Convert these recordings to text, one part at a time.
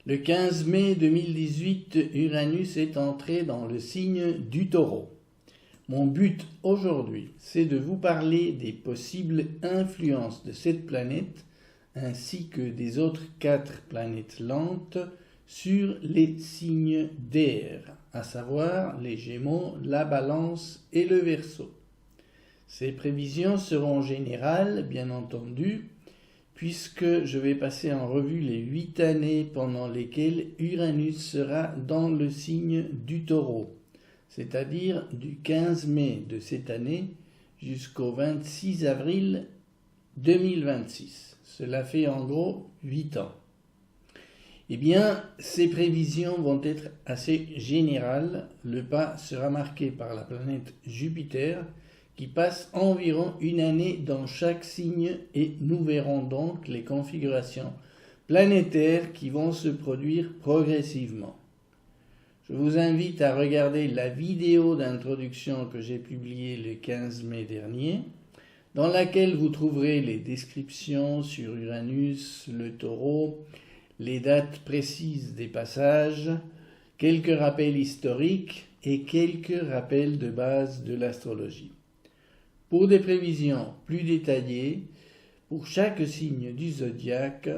Le 15 mai 2018, Uranus est entré dans le signe du Taureau. Mon but aujourd'hui, c'est de vous parler des possibles influences de cette planète ainsi que des autres 4 planètes lentes sur les signes d'air, à savoir les Gémeaux, la Balance et le Verseau. Ces prévisions seront générales, bien entendu, puisque je vais passer en revue les 8 années pendant lesquelles Uranus sera dans le signe du Taureau, c'est-à-dire du 15 mai de cette année jusqu'au 26 avril 2026. Cela fait en gros 8 ans. Eh bien, ces prévisions vont être assez générales. Le pas sera marqué par la planète Jupiter, qui passe environ une année dans chaque signe et nous verrons donc les configurations planétaires qui vont se produire progressivement. Je vous invite à regarder la vidéo d'introduction que j'ai publiée le 15 mai dernier, dans laquelle vous trouverez les descriptions sur Uranus, le Taureau, les dates précises des passages, quelques rappels historiques et quelques rappels de base de l'astrologie. Pour des prévisions plus détaillées, pour chaque signe du zodiaque,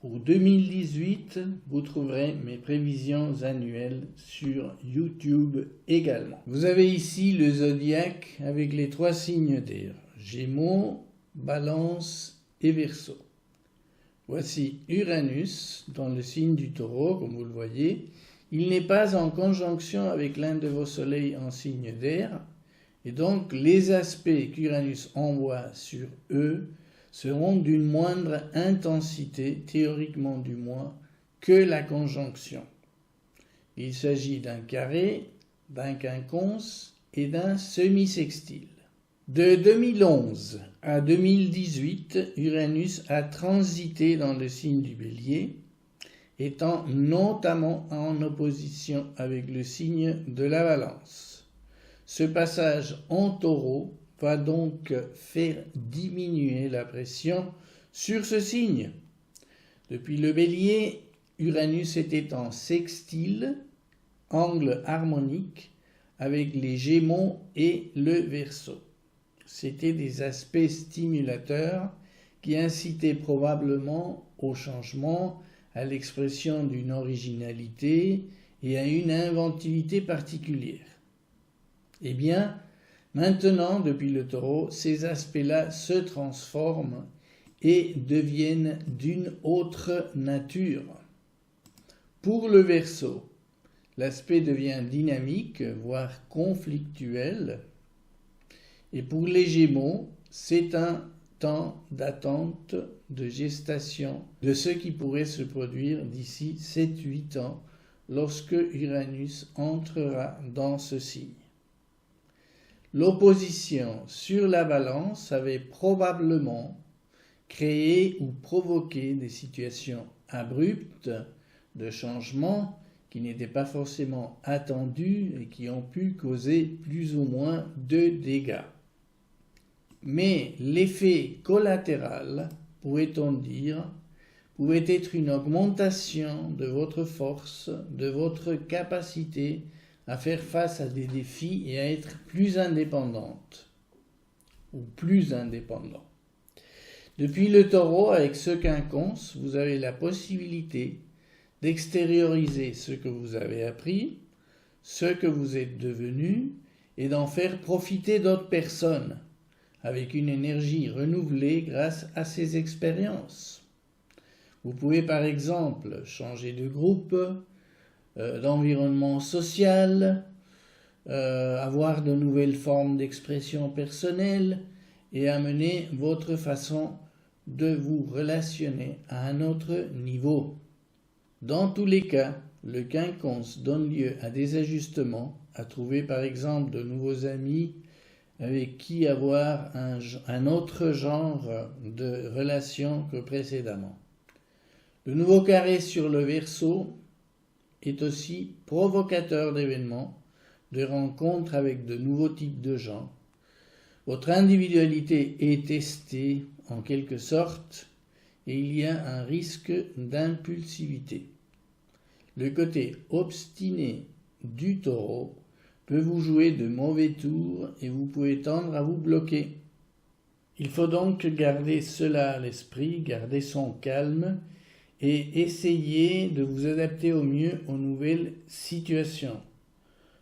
pour 2018, vous trouverez mes prévisions annuelles sur YouTube également. Vous avez ici le zodiaque avec les 3 signes d'air, Gémeaux, Balance et Verseau. Voici Uranus dans le signe du Taureau, comme vous le voyez. Il n'est pas en conjonction avec l'un de vos soleils en signe d'air, et donc les aspects qu'Uranus envoie sur eux seront d'une moindre intensité, théoriquement du moins, que la conjonction. Il s'agit d'un carré, d'un quinconce et d'un semi-sextile. De 2011 à 2018, Uranus a transité dans le signe du Bélier, étant notamment en opposition avec le signe de la Balance. Ce passage en Taureau va donc faire diminuer la pression sur ce signe. Depuis le Bélier, Uranus était en sextile, angle harmonique, avec les Gémeaux et le Verseau. C'étaient des aspects stimulateurs qui incitaient probablement au changement, à l'expression d'une originalité et à une inventivité particulière. Eh bien, maintenant, depuis le Taureau, ces aspects-là se transforment et deviennent d'une autre nature. Pour le Verseau, l'aspect devient dynamique, voire conflictuel. Et pour les Gémeaux, c'est un temps d'attente, de gestation de ce qui pourrait se produire d'ici 7-8 ans lorsque Uranus entrera dans ce signe. L'opposition sur la Balance avait probablement créé ou provoqué des situations abruptes de changement qui n'étaient pas forcément attendues et qui ont pu causer plus ou moins de dégâts. Mais l'effet collatéral, pourrait-on dire, pouvait être une augmentation de votre force, de votre capacité à faire face à des défis et à être plus indépendante ou plus indépendant. Depuis le Taureau, avec ce quinconce, vous avez la possibilité d'extérioriser ce que vous avez appris, ce que vous êtes devenu et d'en faire profiter d'autres personnes avec une énergie renouvelée grâce à ces expériences. Vous pouvez par exemple changer de groupe, d'environnement social, avoir de nouvelles formes d'expression personnelle et amener votre façon de vous relationner à un autre niveau. Dans tous les cas, le quinconce donne lieu à des ajustements, à trouver par exemple de nouveaux amis avec qui avoir un autre genre de relation que précédemment. Le nouveau carré sur le Verseau est aussi provocateur d'événements, de rencontres avec de nouveaux types de gens. Votre individualité est testée en quelque sorte et il y a un risque d'impulsivité. le côté obstiné du taureau peut vous jouer de mauvais tours et vous pouvez tendre à vous bloquer. Il faut donc garder cela à l'esprit, garder son calme et essayer de vous adapter au mieux aux nouvelles situations.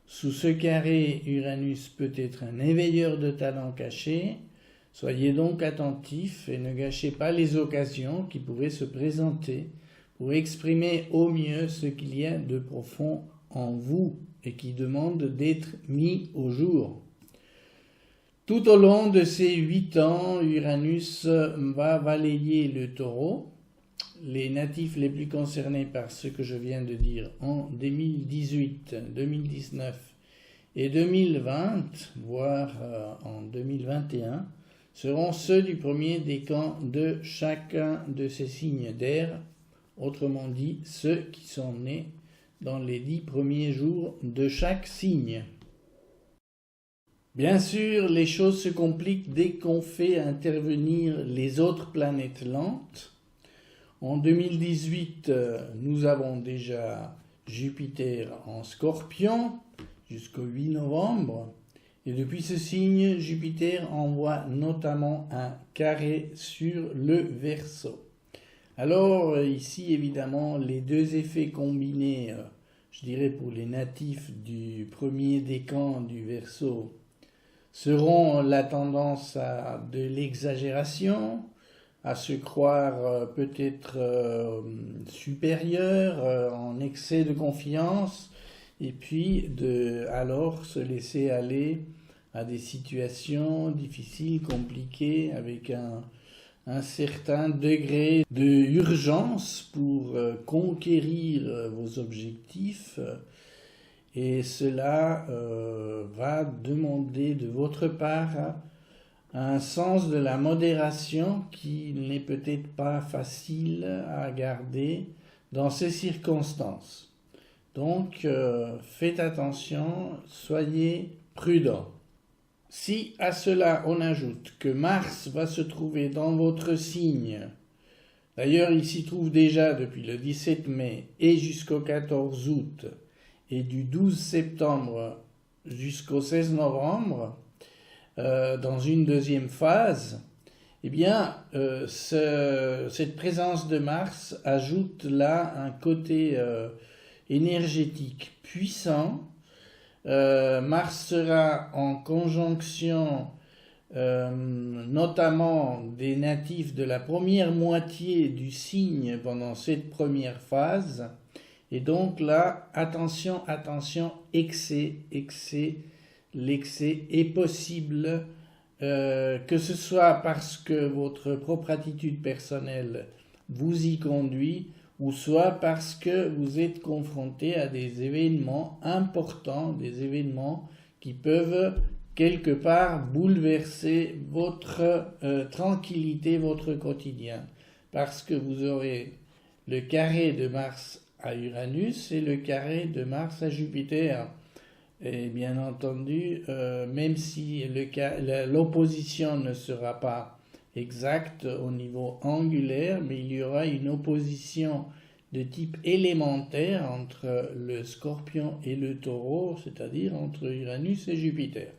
Sous ce carré, Uranus peut être un éveilleur de talents cachés. Soyez donc attentifs et ne gâchez pas les occasions qui pourraient se présenter pour exprimer au mieux ce qu'il y a de profond en vous et qui demande d'être mis au jour. Tout au long de ces 8 ans, Uranus va balayer le taureau. Les natifs les plus concernés par ce que je viens de dire en 2018, 2019 et 2020, voire en 2021, seront ceux du premier décan de chacun de ces signes d'air, autrement dit ceux qui sont nés dans les 10 premiers jours de chaque signe. Bien sûr, les choses se compliquent dès qu'on fait intervenir les autres planètes lentes. En 2018, nous avons déjà Jupiter en Scorpion jusqu'au 8 novembre. Et depuis ce signe, Jupiter envoie notamment un carré sur le Verseau. Alors ici, évidemment, les deux effets combinés, je dirais pour les natifs du premier décan du Verseau, seront la tendance à de l'exagération, à se croire peut-être supérieur, en excès de confiance, et puis alors se laisser aller à des situations difficiles, compliquées, avec un certain degré d'urgence pour conquérir vos objectifs. Et cela va demander de votre part un sens de la modération qui n'est peut-être pas facile à garder dans ces circonstances. Donc, faites attention, soyez prudents. Si à cela on ajoute que Mars va se trouver dans votre signe, d'ailleurs il s'y trouve déjà depuis le 17 mai et jusqu'au 14 août, et du 12 septembre jusqu'au 16 novembre, dans une deuxième phase, eh bien, cette présence de Mars ajoute là un côté énergétique puissant. Mars sera en conjonction notamment des natifs de la première moitié du signe pendant cette première phase. Et donc là, attention, l'excès est possible, que ce soit parce que votre propre attitude personnelle vous y conduit, ou soit parce que vous êtes confronté à des événements importants, des événements qui peuvent quelque part bouleverser votre tranquillité, votre quotidien, parce que vous aurez le carré de Mars à Uranus et le carré de Mars à Jupiter. Et bien entendu, même si l'opposition ne sera pas exacte au niveau angulaire, mais il y aura une opposition de type élémentaire entre le Scorpion et le Taureau, c'est-à-dire entre Uranus et Jupiter.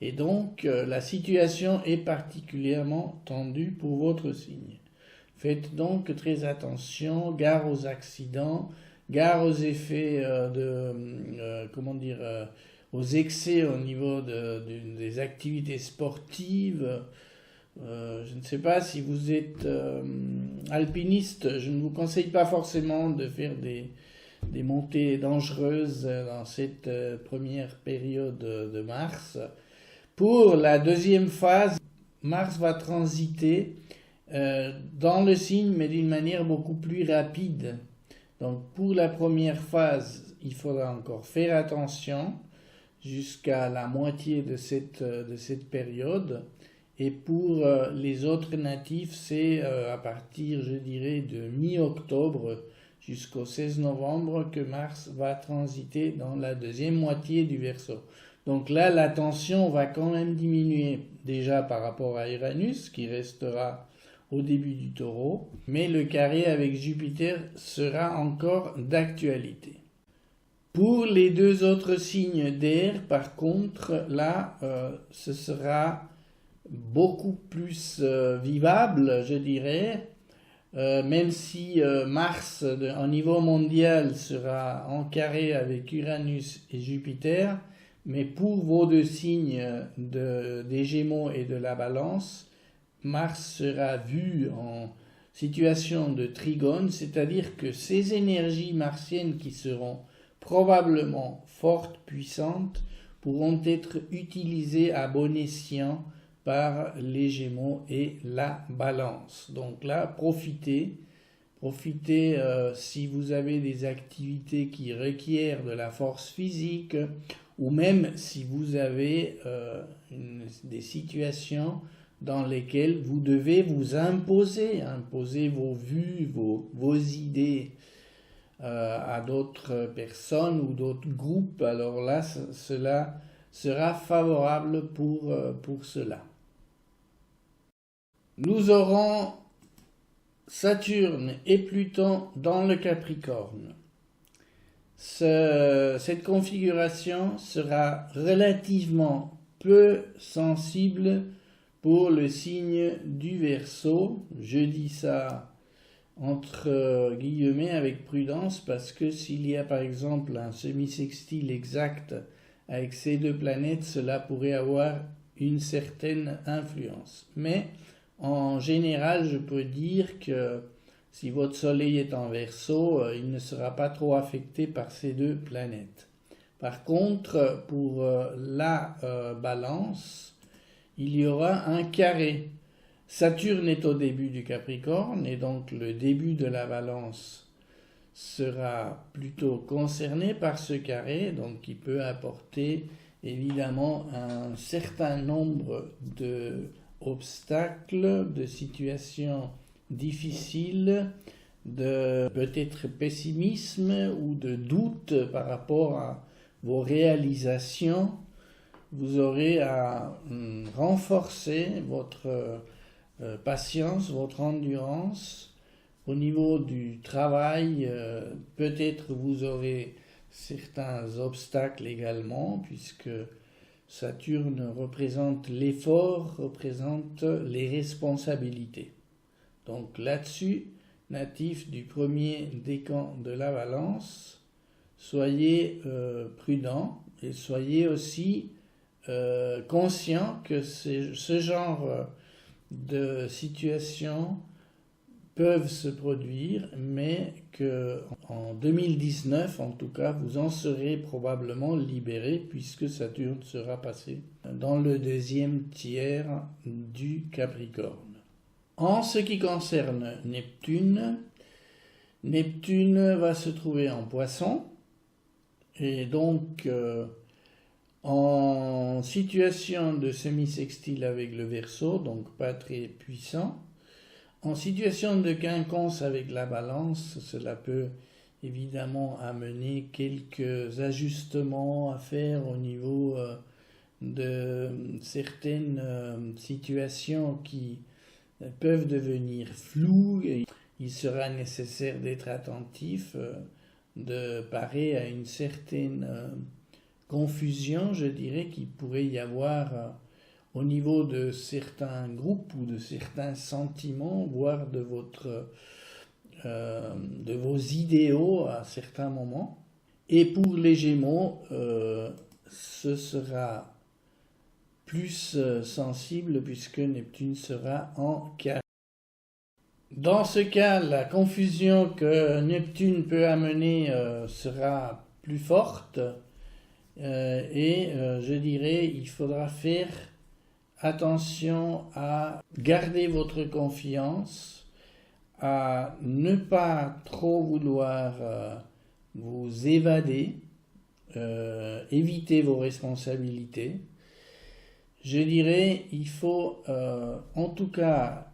Et donc, la situation est particulièrement tendue pour votre signe. Faites donc très attention, gare aux accidents, gare aux effets aux excès au niveau des activités sportives. Je ne sais pas si vous êtes alpiniste, je ne vous conseille pas forcément de faire des montées dangereuses dans cette première période de Mars. Pour la deuxième phase, Mars va transiter dans le signe, mais d'une manière beaucoup plus rapide. Donc pour la première phase, il faudra encore faire attention jusqu'à la moitié de cette période. Et pour les autres natifs, c'est à partir, je dirais, de mi-octobre jusqu'au 16 novembre que Mars va transiter dans la deuxième moitié du Verseau. Donc là, la tension va quand même diminuer déjà par rapport à Uranus, qui restera au début du Taureau, mais le carré avec Jupiter sera encore d'actualité. Pour les deux autres signes d'air, par contre, là, ce sera beaucoup plus vivable, je dirais, même si Mars, au niveau mondial, sera en carré avec Uranus et Jupiter, mais pour vos deux signes des Gémeaux et de la Balance, Mars sera vu en situation de trigone, c'est-à-dire que ces énergies martiennes qui seront probablement fortes, puissantes, pourront être utilisées à bon escient par les Gémeaux et la Balance. Donc là, profitez si vous avez des activités qui requièrent de la force physique, ou même si vous avez des situations dans lesquelles vous devez vous imposer vos vues, vos idées à d'autres personnes ou d'autres groupes. Alors là, cela sera favorable pour cela. Nous aurons Saturne et Pluton dans le Capricorne. Cette configuration sera relativement peu sensible pour le signe du Verseau. Je dis ça entre guillemets avec prudence parce que s'il y a par exemple un semi-sextile exact avec ces deux planètes, cela pourrait avoir une certaine influence. Mais en général, je peux dire que si votre Soleil est en Verseau, il ne sera pas trop affecté par ces deux planètes. Par contre, pour la Balance, il y aura un carré. Saturne est au début du Capricorne et donc le début de la Balance sera plutôt concerné par ce carré, donc qui peut apporter évidemment un certain nombre d'obstacles, de situations difficiles, de peut-être pessimisme ou de doute par rapport à vos réalisations. Vous aurez à renforcer votre patience, votre endurance. Au niveau du travail, peut-être vous aurez certains obstacles également, puisque Saturne représente l'effort, représente les responsabilités. Donc là-dessus, natif du premier décan de la Balance, soyez prudents et soyez aussi conscients que ce genre de situations peuvent se produire, mais qu'en 2019, en tout cas, vous en serez probablement libéré puisque Saturne sera passé dans le deuxième tiers du Capricorne. En ce qui concerne Neptune, Neptune va se trouver en Poisson et donc en situation de semi-sextile avec le Verseau, donc pas très puissant. En situation de quinconce avec la Balance, cela peut évidemment amener quelques ajustements à faire au niveau de certaines situations qui peuvent devenir floues. Il sera nécessaire d'être attentif, de parer à une certaine confusion, je dirais, qu'il pourrait y avoir au niveau de certains groupes ou de certains sentiments, voire de vos idéaux à certains moments. Et pour les Gémeaux, ce sera plus sensible puisque Neptune sera en carré. Dans ce cas, la confusion que Neptune peut amener sera plus forte et je dirais il faudra faire attention à garder votre confiance, à ne pas trop vouloir vous évader, éviter vos responsabilités. Je dirais il faut en tout cas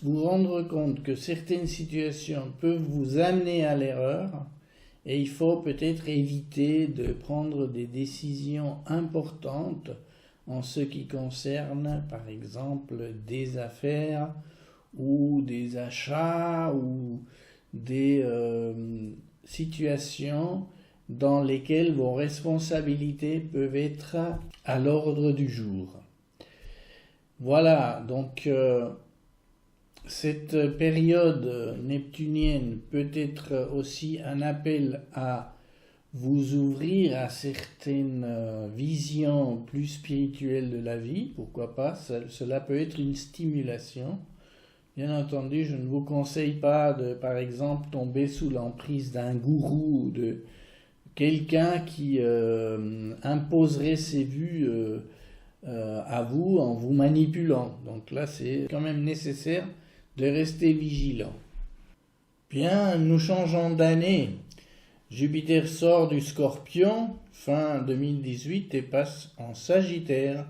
vous rendre compte que certaines situations peuvent vous amener à l'erreur et il faut peut-être éviter de prendre des décisions importantes en ce qui concerne par exemple des affaires ou des achats ou des situations dans lesquelles vos responsabilités peuvent être à l'ordre du jour. Voilà, donc cette période neptunienne peut être aussi un appel à vous ouvrir à certaines visions plus spirituelles de la vie, pourquoi pas, cela peut être une stimulation. Bien entendu, je ne vous conseille pas de, par exemple, tomber sous l'emprise d'un gourou ou de quelqu'un qui imposerait ses vues à vous en vous manipulant. Donc là, c'est quand même nécessaire de rester vigilant. Bien, nous changeons d'année. Jupiter sort du Scorpion fin 2018 et passe en Sagittaire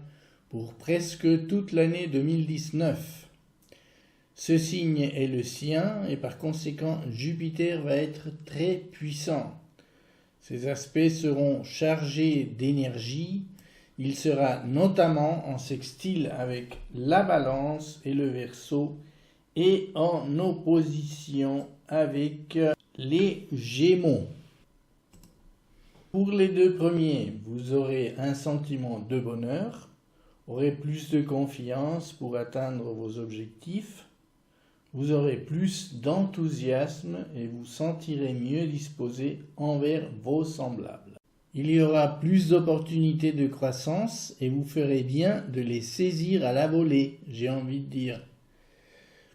pour presque toute l'année 2019. Ce signe est le sien et par conséquent Jupiter va être très puissant. Ces aspects seront chargés d'énergie. Il sera notamment en sextile avec la Balance et le Verseau et en opposition avec les Gémeaux. Pour les deux premiers, vous aurez un sentiment de bonheur, aurez plus de confiance pour atteindre vos objectifs, vous aurez plus d'enthousiasme et vous sentirez mieux disposé envers vos semblables. Il y aura plus d'opportunités de croissance et vous ferez bien de les saisir à la volée, j'ai envie de dire.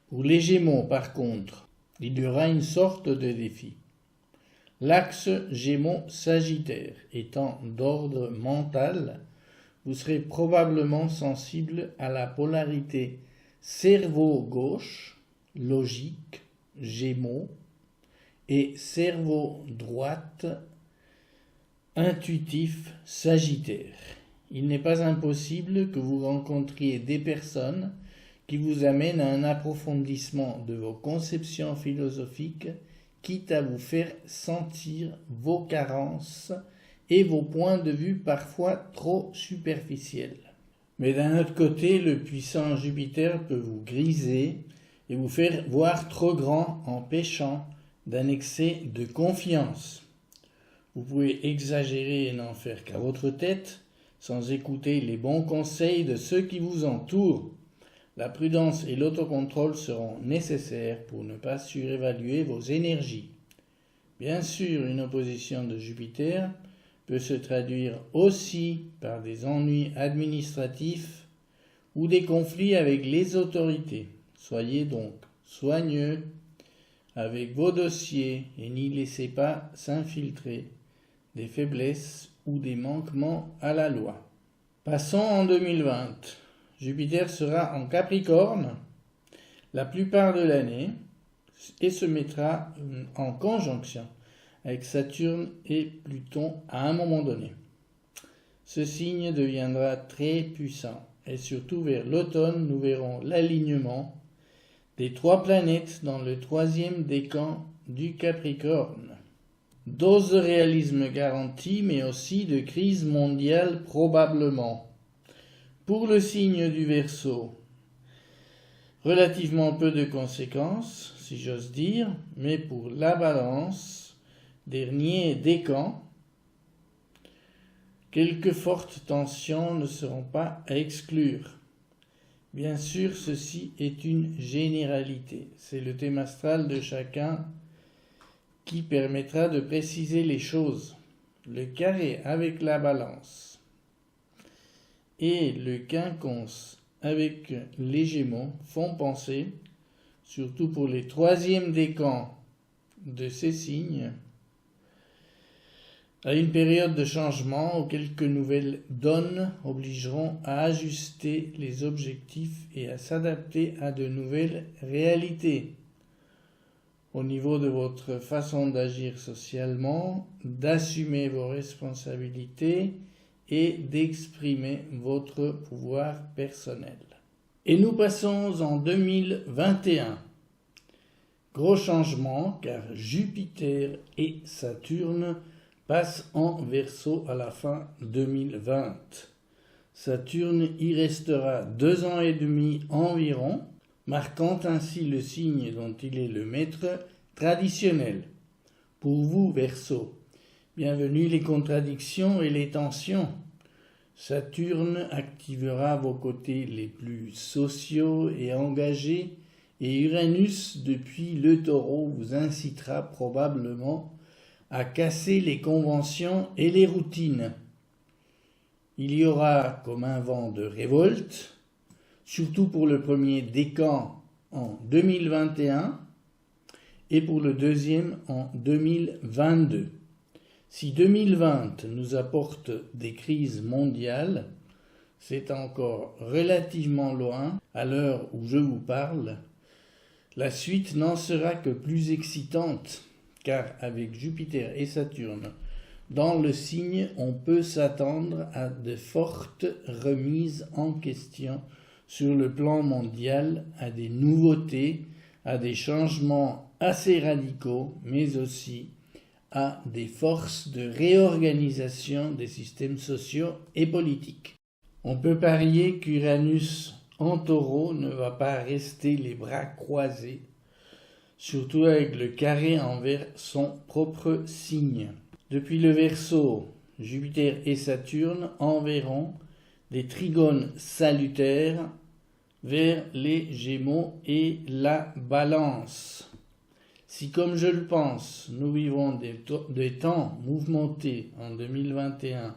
Pour les Gémeaux, par contre, il y aura une sorte de défi. L'axe Gémeaux-Sagittaire étant d'ordre mental, vous serez probablement sensible à la polarité cerveau gauche, logique, Gémeaux, et cerveau droite, intuitif, Sagittaire. Il n'est pas impossible que vous rencontriez des personnes qui vous amènent à un approfondissement de vos conceptions philosophiques, quitte à vous faire sentir vos carences et vos points de vue parfois trop superficiels. Mais d'un autre côté, le puissant Jupiter peut vous griser et vous faire voir trop grand en péchant d'un excès de confiance. Vous pouvez exagérer et n'en faire qu'à votre tête, sans écouter les bons conseils de ceux qui vous entourent. La prudence et l'autocontrôle seront nécessaires pour ne pas surévaluer vos énergies. Bien sûr, une opposition de Jupiter peut se traduire aussi par des ennuis administratifs ou des conflits avec les autorités. Soyez donc soigneux avec vos dossiers et n'y laissez pas s'infiltrer des faiblesses ou des manquements à la loi. Passons en 2020. Jupiter sera en Capricorne la plupart de l'année et se mettra en conjonction avec Saturne et Pluton à un moment donné. Ce signe deviendra très puissant et surtout vers l'automne, nous verrons l'alignement des 3 planètes dans le 3e décan du Capricorne. Dose de réalisme garantie, mais aussi de crise mondiale probablement. Pour le signe du Verseau, relativement peu de conséquences, si j'ose dire, mais pour la Balance, dernier décan, quelques fortes tensions ne seront pas à exclure. Bien sûr, ceci est une généralité. C'est le thème astral de chacun qui permettra de préciser les choses. Le carré avec la Balance et le quinconce avec les Gémeaux font penser, surtout pour les 3e décans de ces signes, à une période de changement où quelques nouvelles donnes obligeront à ajuster les objectifs et à s'adapter à de nouvelles réalités. Au niveau de votre façon d'agir socialement, d'assumer vos responsabilités et d'exprimer votre pouvoir personnel. Et nous passons en 2021. Gros changement car Jupiter et Saturne passent en Verseau à la fin 2020. Saturne y restera 2 ans et demi environ, marquant ainsi le signe dont il est le maître traditionnel. Pour vous, Verseau, bienvenue les contradictions et les tensions. Saturne activera vos côtés les plus sociaux et engagés, et Uranus, depuis le Taureau, vous incitera probablement à casser les conventions et les routines. Il y aura comme un vent de révolte, surtout pour le premier décan en 2021 et pour le deuxième en 2022. Si 2020 nous apporte des crises mondiales, c'est encore relativement loin à l'heure où je vous parle. La suite n'en sera que plus excitante, car avec Jupiter et Saturne dans le signe, on peut s'attendre à de fortes remises en question sur le plan mondial, à des nouveautés, à des changements assez radicaux, mais aussi à des forces de réorganisation des systèmes sociaux et politiques. On peut parier qu'Uranus en Taureau ne va pas rester les bras croisés, surtout avec le carré envers son propre signe. Depuis le Verseau, Jupiter et Saturne enverront des trigones salutaires vers les Gémeaux et la Balance. Si, comme je le pense, nous vivons des temps mouvementés en 2021,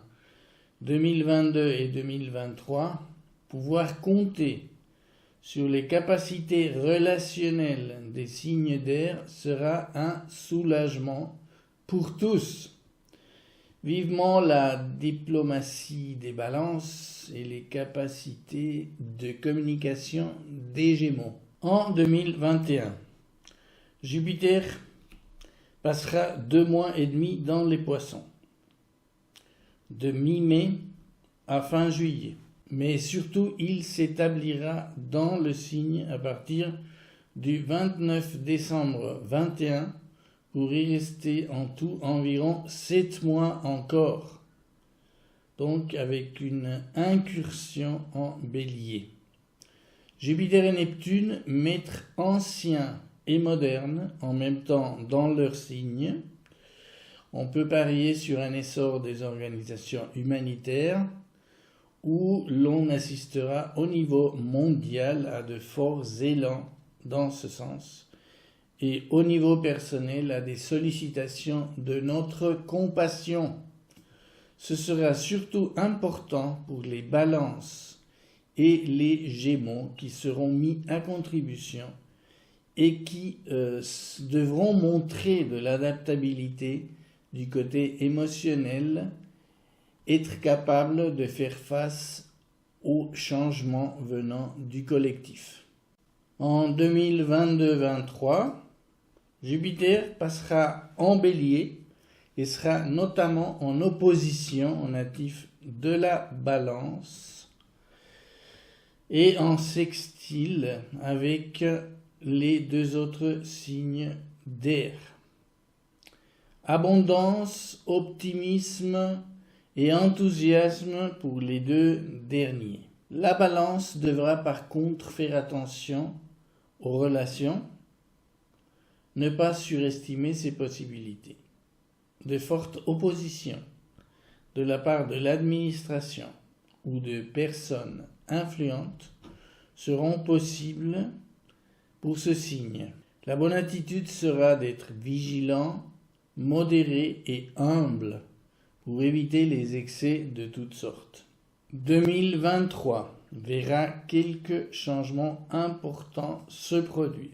2022 et 2023, pouvoir compter sur les capacités relationnelles des signes d'air sera un soulagement pour tous. Vivement la diplomatie des balances et les capacités de communication des Gémeaux. En 2021, Jupiter passera 2 mois et demi dans les Poissons, de mi-mai à fin juillet. Mais surtout, il s'établira dans le signe à partir du 29 décembre 21 pour y rester en tout environ 7 mois encore, donc avec une incursion en Bélier. Jupiter et Neptune, maîtres anciens et modernes, en même temps dans leur signe. On peut parier sur un essor des organisations humanitaires, où l'on assistera au niveau mondial à de forts élans dans ce sens, et au niveau personnel à des sollicitations de notre compassion. Ce sera surtout important pour les balances et les Gémeaux qui seront mis à contribution et qui devront montrer de l'adaptabilité du côté émotionnel, être capable de faire face aux changements venant du collectif. En 2022-23, Jupiter passera en Bélier et sera notamment en opposition au natif de la Balance et en sextile avec les 2 autres signes d'air. Abondance, optimisme et enthousiasme pour les 2 derniers. La Balance devra par contre faire attention aux relations, ne pas surestimer ses possibilités. De fortes oppositions de la part de l'administration ou de personnes influentes seront possibles pour ce signe. La bonne attitude sera d'être vigilant, modéré et humble pour éviter les excès de toutes sortes. 2023 verra quelques changements importants se produire.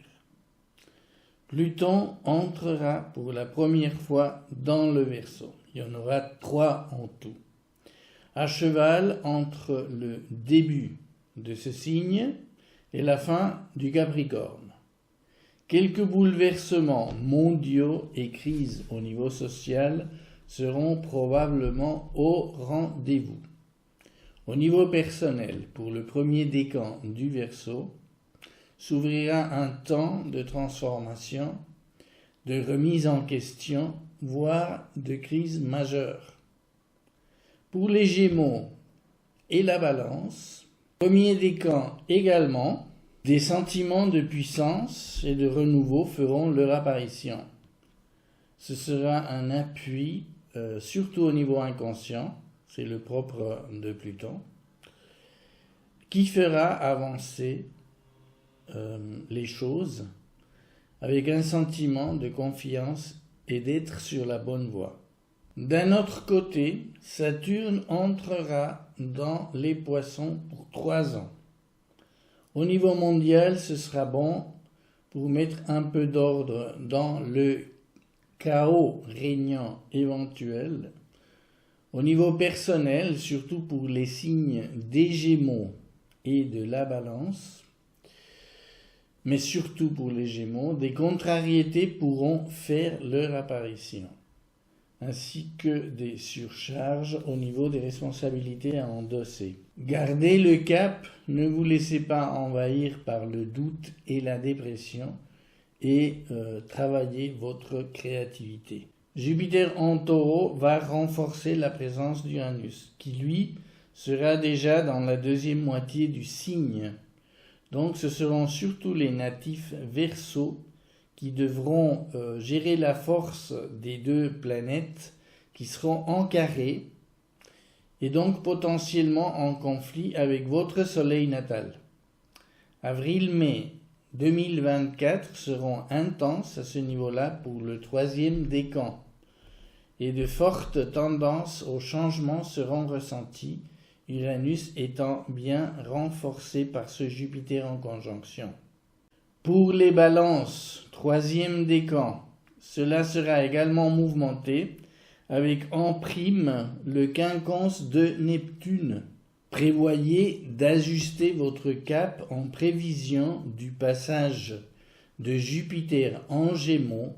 Pluton entrera pour la première fois dans le Verseau. Il y en aura 3 en tout. À cheval entre le début de ce signe et la fin du Capricorne. Quelques bouleversements mondiaux et crises au niveau social seront probablement au rendez-vous. Au niveau personnel, pour le premier décan du Verseau, s'ouvrira un temps de transformation, de remise en question, voire de crise majeure. Pour les Gémeaux et la Balance, premier décan également, Des sentiments de puissance et de renouveau feront leur apparition. Ce sera un appui, surtout au niveau inconscient, c'est le propre de Pluton, qui fera avancer les choses avec un sentiment de confiance et d'être sur la bonne voie. D'un autre côté, Saturne entrera dans les Poissons pour 3 ans. Au niveau mondial, ce sera bon pour mettre un peu d'ordre dans le chaos régnant éventuel. Au niveau personnel, surtout pour les signes des Gémeaux et de la Balance, mais surtout pour les Gémeaux, des contrariétés pourront faire leur apparition, ainsi que des surcharges au niveau des responsabilités à endosser. Gardez le cap, ne vous laissez pas envahir par le doute et la dépression et travaillez votre créativité. Jupiter en Taureau va renforcer la présence d'Uranus, qui lui sera déjà dans la deuxième moitié du signe. Donc ce seront surtout les natifs Verseaux qui devront gérer la force des 2 planètes qui seront en carré et donc potentiellement en conflit avec votre soleil natal. Avril-mai 2024 seront intenses à ce niveau-là pour le 3e décan et de fortes tendances au changement seront ressenties, Uranus étant bien renforcé par ce Jupiter en conjonction. Pour les balances, 3e décan, cela sera également mouvementé avec en prime le quinconce de Neptune. Prévoyez d'ajuster votre cap en prévision du passage de Jupiter en Gémeaux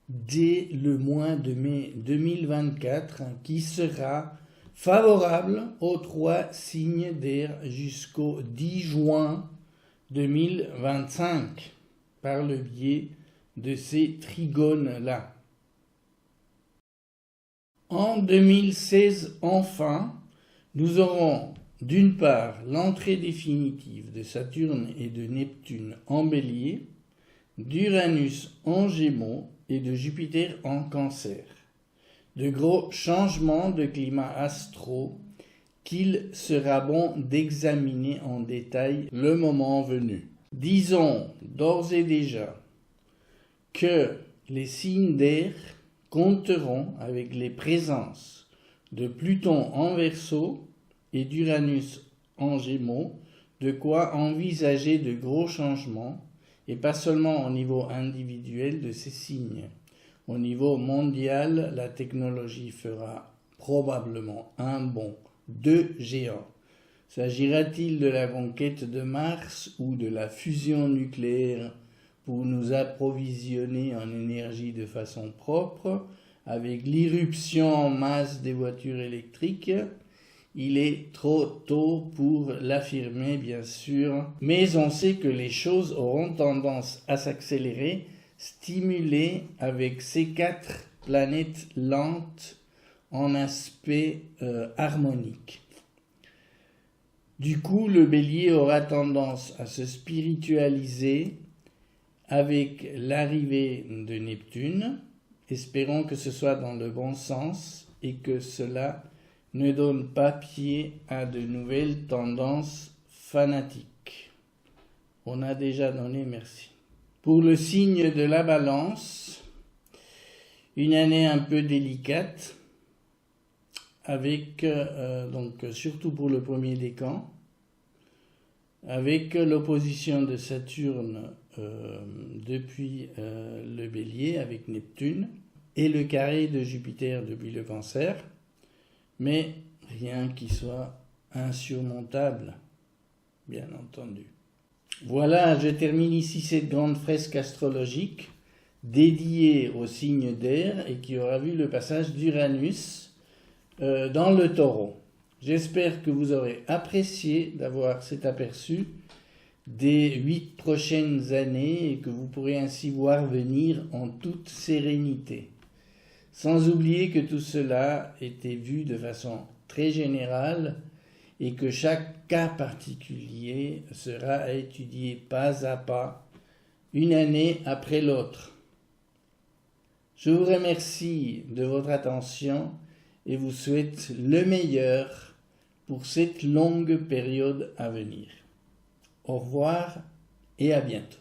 dès le mois de mai 2024 qui sera favorable aux 3 signes d'air jusqu'au 10 juin 2025 par le biais de ces trigones-là. En 2016, enfin, nous aurons d'une part l'entrée définitive de Saturne et de Neptune en Bélier, d'Uranus en Gémeaux et de Jupiter en Cancer. De gros changements de climat astro qu'il sera bon d'examiner en détail le moment venu. Disons d'ores et déjà que les signes d'air compteront avec les présences de Pluton en Verseau et d'Uranus en Gémeaux, de quoi envisager de gros changements, et pas seulement au niveau individuel de ces signes. Au niveau mondial, la technologie fera probablement un bond de géant. S'agira-t-il de la conquête de Mars ou de la fusion nucléaire pour nous approvisionner en énergie de façon propre, avec l'irruption en masse des voitures électriques? Il est trop tôt pour l'affirmer, bien sûr, mais on sait que les choses auront tendance à s'accélérer, stimulées avec ces 4 planètes lentes en aspect harmonique. Du coup, le Bélier aura tendance à se spiritualiser avec l'arrivée de Neptune. Espérons que ce soit dans le bon sens et que cela ne donne pas pied à de nouvelles tendances fanatiques. On a déjà donné merci. Pour le signe de la Balance, une année un peu délicate, avec donc surtout pour le 1er décan, avec l'opposition de Saturne depuis le Bélier avec Neptune et le carré de Jupiter depuis le Cancer, mais rien qui soit insurmontable, bien entendu. Voilà, je termine ici cette grande fresque astrologique dédiée au signe d'air et qui aura vu le passage d'Uranus dans le Taureau. J'espère que vous aurez apprécié d'avoir cet aperçu des 8 prochaines années et que vous pourrez ainsi voir venir en toute sérénité. Sans oublier que tout cela était vu de façon très générale et que chaque cas particulier sera à étudier pas à pas, une année après l'autre. Je vous remercie de votre attention et vous souhaite le meilleur pour cette longue période à venir. Au revoir et à bientôt.